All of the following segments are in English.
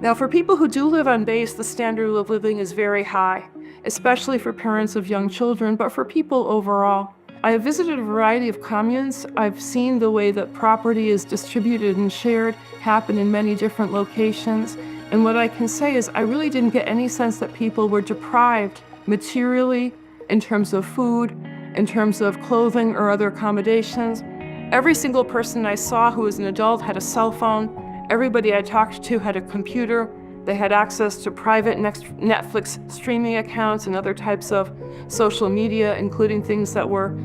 Now, for people who do live on base, the standard of living is very high, especially for parents of young children, but for people overall. I have visited a variety of communes. I've seen the way that property is distributed and shared happen in many different locations. And what I can say is I really didn't get any sense that people were deprived materially in terms of food, in terms of clothing or other accommodations. Every single person I saw who was an adult had a cell phone. Everybody I talked to had a computer. They had access to private Netflix streaming accounts and other types of social media, including things that were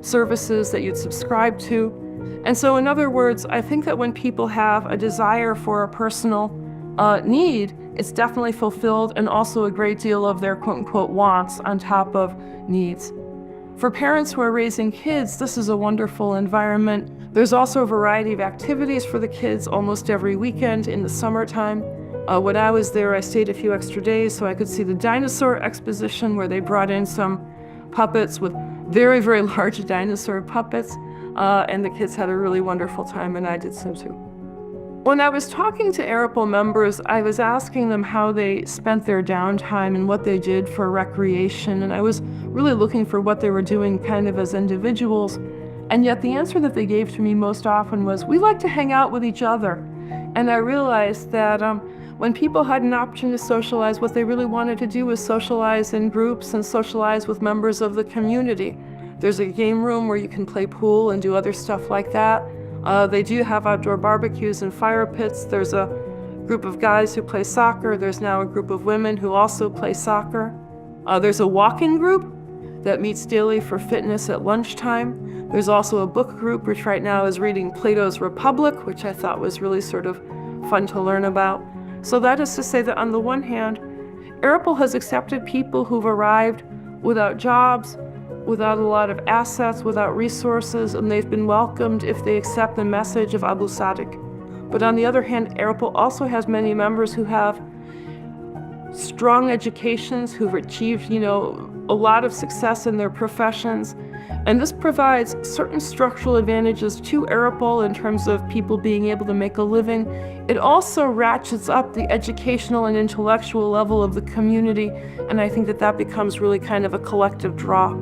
services that you'd subscribe to. And so in other words, I think that when people have a desire for a personal need, it's definitely fulfilled, and also a great deal of their quote-unquote wants on top of needs. For parents who are raising kids, this is a wonderful environment. There's also a variety of activities for the kids almost every weekend in the summertime. When I was there, I stayed a few extra days so I could see the dinosaur exposition, where they brought in some puppets with very, very large dinosaur puppets, and the kids had a really wonderful time, and I did so too. When I was talking to ARIPL members, I was asking them how they spent their downtime and what they did for recreation, and I was really looking for what they were doing kind of as individuals. And yet the answer that they gave to me most often was, we like to hang out with each other. And I realized that when people had an option to socialize, what they really wanted to do was socialize in groups and socialize with members of the community. There's a game room where you can play pool and do other stuff like that. They do have outdoor barbecues and fire pits. There's a group of guys who play soccer. There's now a group of women who also play soccer. There's a walking group that meets daily for fitness at lunchtime. There's also a book group, which right now is reading Plato's Republic, which I thought was really sort of fun to learn about. So that is to say that on the one hand, ARIPL has accepted people who've arrived without jobs, without a lot of assets, without resources, and they've been welcomed if they accept the message of Abu Sadiq. But on the other hand, ARIPL also has many members who have strong educations, who've achieved, a lot of success in their professions. And this provides certain structural advantages to ARIPL in terms of people being able to make a living. It also ratchets up the educational and intellectual level of the community, and I think that becomes really kind of a collective draw.